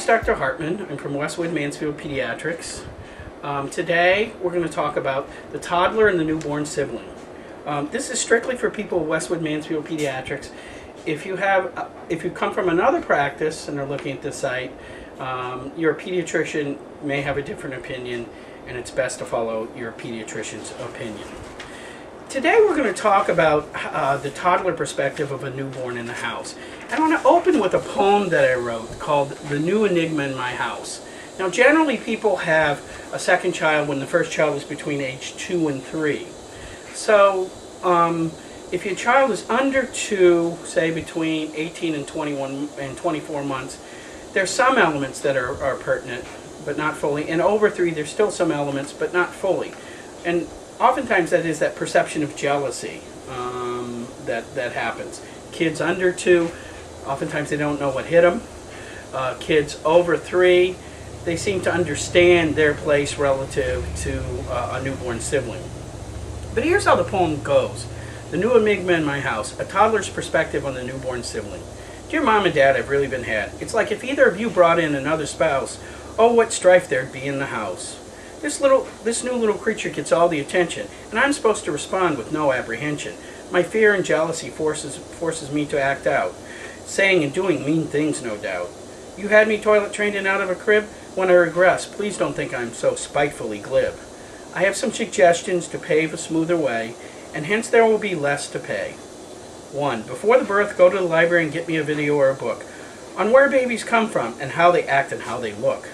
Dr. Hartman. I'm from Westwood-Mansfield Pediatrics. Today we're going to talk about the toddler and the newborn sibling. This is strictly for people with Westwood-Mansfield Pediatrics. If you come from another practice and are looking at this site, your pediatrician may have a different opinion, and it's best to follow your pediatrician's opinion. Today we're going to talk about the toddler perspective of a newborn in the house. I want to open with a poem that I wrote called The New Enigma in My House. Now generally people have a second child when the first child is between age 2 and 3. So if your child is under 2, say between 18 and 21 and 24 months, there's some elements that are pertinent, but not fully. And over 3, there's still some elements, but not fully. And oftentimes that is that perception of jealousy that happens. Kids under 2, oftentimes they don't know what hit them. Kids over 3, they seem to understand their place relative to a newborn sibling. But here's how the poem goes. The New Enigma in My House, a toddler's perspective on the newborn sibling. Dear Mom and Dad, I've really been had. It's like if either of you brought in another spouse, oh, what strife there'd be in the house. This new little creature gets all the attention, and I'm supposed to respond with no apprehension. My fear and jealousy forces me to act out, saying and doing mean things, no doubt. You had me toilet trained and out of a crib? When I regress, please don't think I'm so spitefully glib. I have some suggestions to pave a smoother way, and hence there will be less to pay. 1. Before the birth, go to the library and get me a video or a book on where babies come from and how they act and how they look.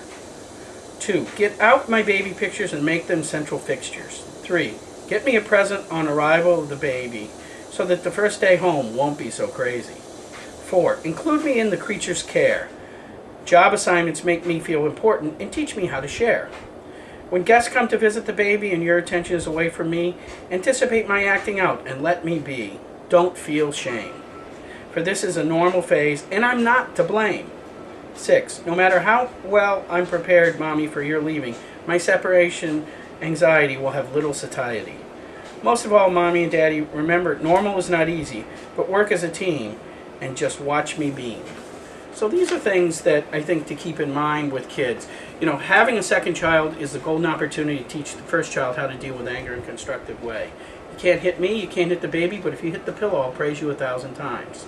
2. Get out my baby pictures and make them central fixtures. 3. Get me a present on arrival of the baby so that the first day home won't be so crazy. 4. Include me in the creature's care. Job assignments make me feel important and teach me how to share. When guests come to visit the baby and your attention is away from me, anticipate my acting out and let me be. Don't feel shame. For this is a normal phase and I'm not to blame. 6. No matter how well I'm prepared, Mommy, for your leaving, my separation anxiety will have little satiety. Most of all, Mommy and Daddy, remember, normal is not easy, but work as a team and just watch me beam. So these are things that I think to keep in mind with kids. You know, having a second child is the golden opportunity to teach the first child how to deal with anger in a constructive way. You can't hit me, you can't hit the baby, but if you hit the pillow, I'll praise you 1,000 times.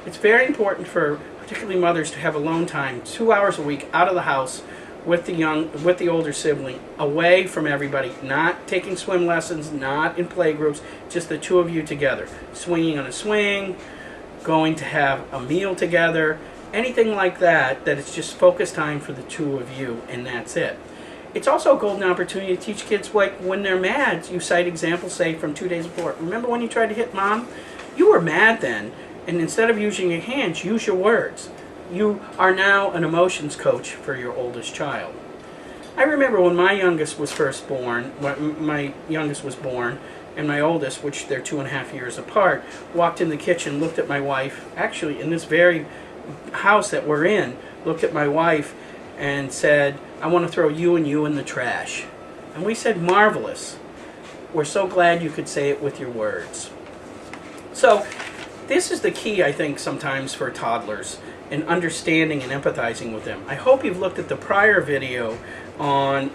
It's very important for particularly mothers to have alone time, 2 hours a week out of the house with the older sibling, away from everybody, not taking swim lessons, not in play groups, just the two of you together, swinging on a swing, going to have a meal together, anything like that, that it's just focus time for the two of you, and that's it. It's also a golden opportunity to teach kids, like, when they're mad, you cite examples, say, from 2 days before. Remember when you tried to hit Mom? You were mad then, and instead of using your hands, use your words. You are now an emotions coach for your oldest child. I remember when my youngest was first born, my youngest was born, and my oldest, which they're 2.5 years apart, walked in the kitchen, looked at my wife, actually in this very house that we're in, looked at my wife and said, I want to throw you and you in the trash. And we said, marvelous. We're so glad you could say it with your words. So this is the key, I think, sometimes for toddlers, in understanding and empathizing with them. I hope you've looked at the prior video on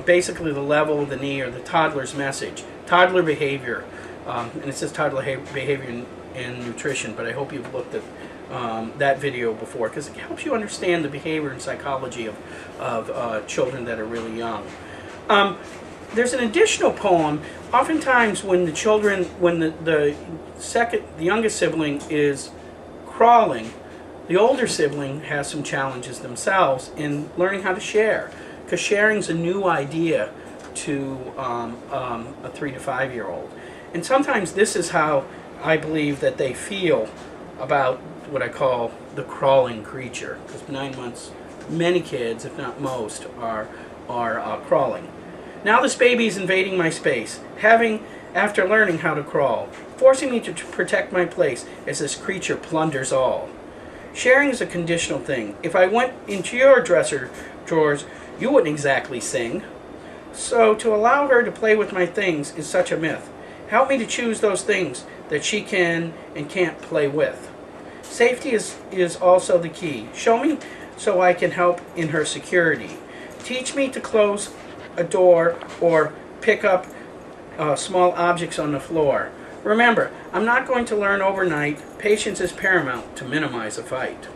basically the level of the knee, or the toddler's message, toddler behavior, and it says toddler behavior and nutrition, but I hope you've looked at that video before, because it helps you understand the behavior and psychology of children that are really young. There's an additional poem. Oftentimes when the youngest sibling is crawling, the older sibling has some challenges themselves in learning how to share, because sharing's a new idea to a 3 to 5 year old. And sometimes this is how I believe that they feel about what I call the crawling creature, because 9 months, many kids, if not most, are crawling. Now this baby is invading my space, after learning how to crawl, forcing me to protect my place as this creature plunders all. Sharing is a conditional thing. If I went into your dresser drawers, you wouldn't exactly sing. So to allow her to play with my things is such a myth. Help me to choose those things that she can and can't play with. Safety is also the key. Show me so I can help in her security. Teach me to close a door or pick up small objects on the floor. Remember, I'm not going to learn overnight. Patience is paramount to minimize a fight.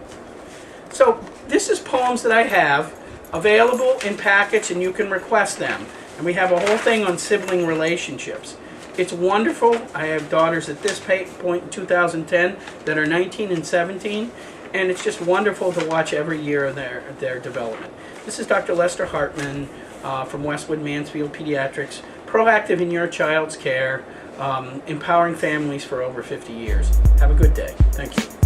So this is poems that I have available in packets, and you can request them. And we have a whole thing on sibling relationships. It's wonderful. I have daughters at this point in 2010 that are 19 and 17, and it's just wonderful to watch every year of their development. This is Dr. Lester Hartman from Westwood-Mansfield Pediatrics, proactive in your child's care, empowering families for over 50 years. Have a good day. Thank you.